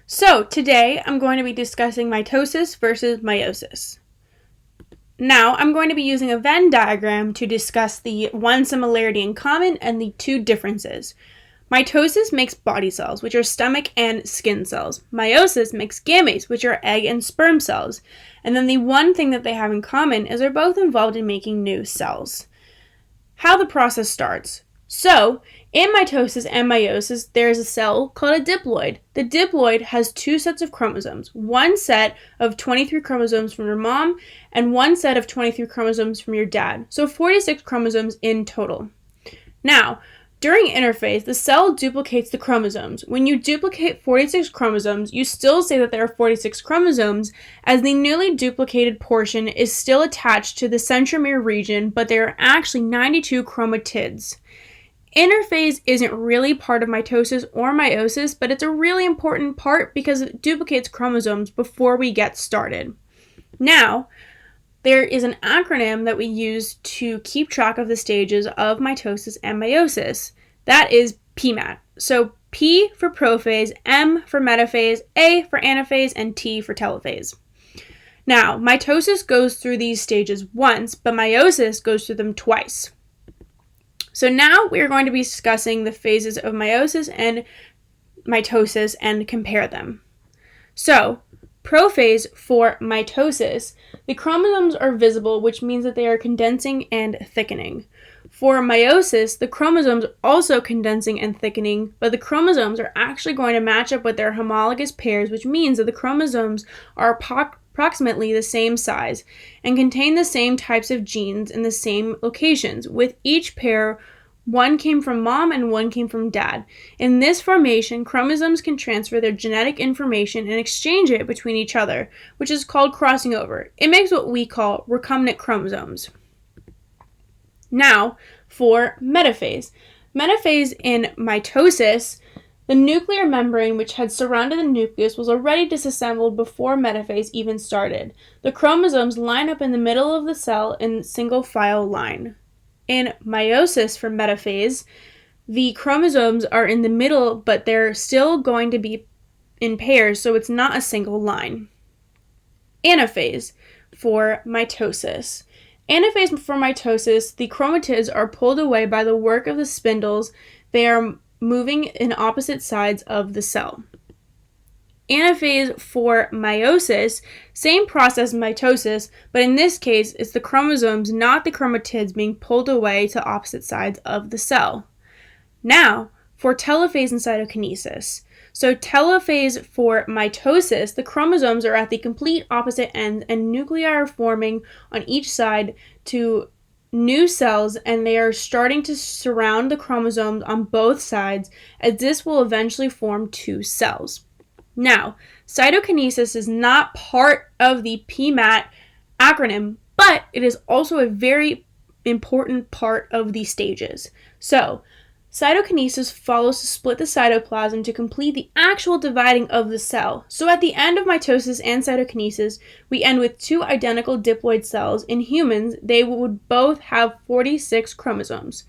So today I'm going to be discussing mitosis versus meiosis. Now I'm going to be using a Venn diagram to discuss the one similarity in common and the two differences. Mitosis makes body cells, which are stomach and skin cells. Meiosis makes gametes, which are egg and sperm cells. And then the one thing that they have in common is they're both involved in making new cells. How the process starts. So, in mitosis and meiosis, there is a cell called a diploid. The diploid has two sets of chromosomes, one set of 23 chromosomes from your mom and one set of 23 chromosomes from your dad. So 46 chromosomes in total. Now, during interphase, the cell duplicates the chromosomes. When you duplicate 46 chromosomes, you still say that there are 46 chromosomes, as the newly duplicated portion is still attached to the centromere region, but there are actually 92 chromatids. Interphase isn't really part of mitosis or meiosis, but it's a really important part because it duplicates chromosomes before we get started. Now, there is an acronym that we use to keep track of the stages of mitosis and meiosis. That is PMAT. So P for prophase, M for metaphase, A for anaphase, and T for telophase. Now, mitosis goes through these stages once, but meiosis goes through them twice. So now we are going to be discussing the phases of meiosis and mitosis and compare them. So, prophase for mitosis, the chromosomes are visible, which means that they are condensing and thickening. For meiosis, the chromosomes are also condensing and thickening, but the chromosomes are actually going to match up with their homologous pairs, which means that the chromosomes are approximately the same size and contain the same types of genes in the same locations. With each pair, one came from mom and one came from dad. In this formation, chromosomes can transfer their genetic information and exchange it between each other, which is called crossing over. It makes what we call recombinant chromosomes. Now, for metaphase. Metaphase in mitosis, the nuclear membrane which had surrounded the nucleus was already disassembled before metaphase even started. The chromosomes line up in the middle of the cell in single file line. In meiosis for metaphase, the chromosomes are in the middle, but they're still going to be in pairs, so it's not a single line. Anaphase for mitosis. Anaphase for mitosis, the chromatids are pulled away by the work of the spindles. They are moving in opposite sides of the cell. Anaphase for meiosis, same process as mitosis, but in this case, it's the chromosomes, not the chromatids, being pulled away to opposite sides of the cell. Now, for telophase and cytokinesis. So telophase for mitosis, the chromosomes are at the complete opposite ends and nuclei are forming on each side to new cells, and they are starting to surround the chromosomes on both sides, as this will eventually form two cells. Now, cytokinesis is not part of the PMAT acronym, but it is also a very important part of the stages. So, cytokinesis follows to split the cytoplasm to complete the actual dividing of the cell. So at the end of mitosis and cytokinesis, we end with two identical diploid cells. In humans, they would both have 46 chromosomes.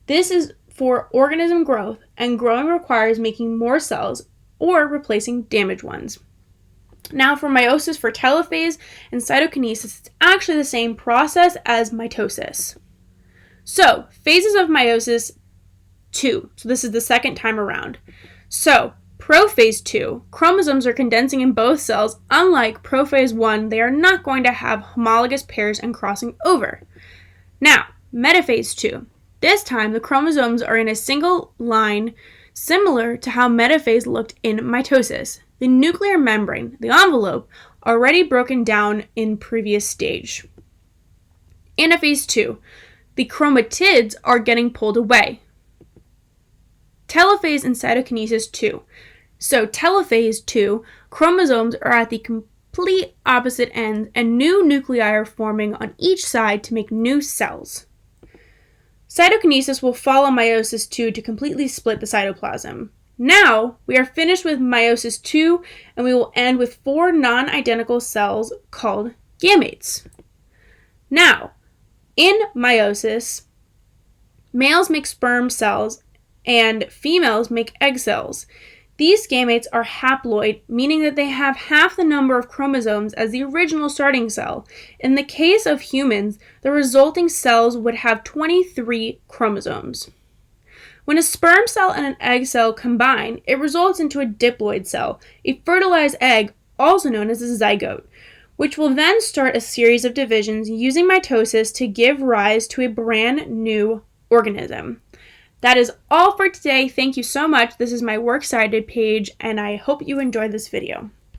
This is for organism growth, and growing requires making more cells or replacing damaged ones. Now for meiosis for telophase and cytokinesis, it's actually the same process as mitosis. So, phases of meiosis 2. So this is the second time around. So, prophase 2, chromosomes are condensing in both cells. Unlike prophase 1, they are not going to have homologous pairs and crossing over. Now, metaphase 2. This time, the chromosomes are in a single line, similar to how metaphase looked in mitosis. The nuclear membrane, the envelope, already broken down in previous stage. Anaphase 2. The chromatids are getting pulled away. Telophase and cytokinesis 2. So telophase 2, chromosomes are at the complete opposite ends and new nuclei are forming on each side to make new cells. Cytokinesis will follow meiosis 2 to completely split the cytoplasm. Now, we are finished with meiosis 2 and we will end with 4 non-identical cells called gametes. Now, in meiosis, males make sperm cells and females make egg cells. These gametes are haploid, meaning that they have half the number of chromosomes as the original starting cell. In the case of humans, the resulting cells would have 23 chromosomes. When a sperm cell and an egg cell combine, it results into a diploid cell, a fertilized egg, also known as a zygote, which will then start a series of divisions using mitosis to give rise to a brand new organism. That is all for today. Thank you so much. This is my Works Cited page, and I hope you enjoyed this video.